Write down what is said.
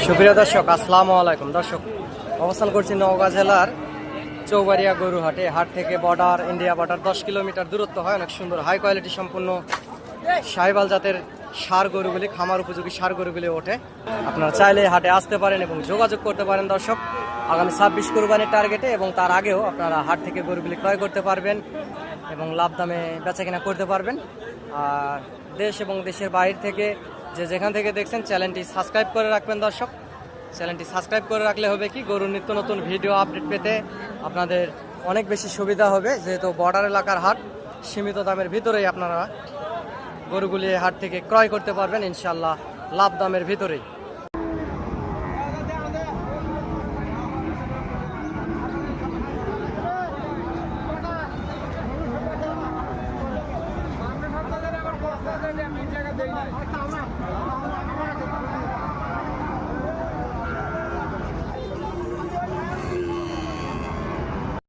সুপ্রিয় দর্শক, আসসালামু আলাইকুম। দর্শক, অবস্থান করছি নওগাঁ জেলার চৌবাড়িয়া গরু হাটে। হাট থেকে বর্ডার, ইন্ডিয়া বর্ডার 10 কিলোমিটার দূরত্ব হয়। অনেক সুন্দর হাই কোয়ালিটি সম্পূর্ণ সাহিওয়াল জাতের ষাঁড় গরুগুলি, খামার উপযোগী ষাঁড় গরুগুলি ওঠে। আপনারা চাইলে হাটে আসতে পারেন এবং যোগাযোগ করতে পারেন। দর্শক, আগামী 26 কুরবানির টার্গেটে এবং তার আগেও আপনারা হাট থেকে গরুগুলি ক্রয় করতে পারবেন এবং লাভ দামে বেচা কিনা করতে পারবেন। আর দেশ এবং দেশের বাইরে থেকে যে যেখান থেকে দেখছেন, চ্যানেলটি সাবস্ক্রাইব করে রাখবেন। দর্শক, চ্যানেলটি সাবস্ক্রাইব করে রাখলে হবে কি, গরুর নিত্য নতুন ভিডিও আপডেট পেতে আপনাদের অনেক বেশি সুবিধা হবে। যেহেতু বর্ডার এলাকার হাট, সীমিত দামের ভিতরেই আপনারা গরুগুলি হাট থেকে ক্রয় করতে পারবেন ইনশাল্লাহ, লাভ দামের ভিতরেই।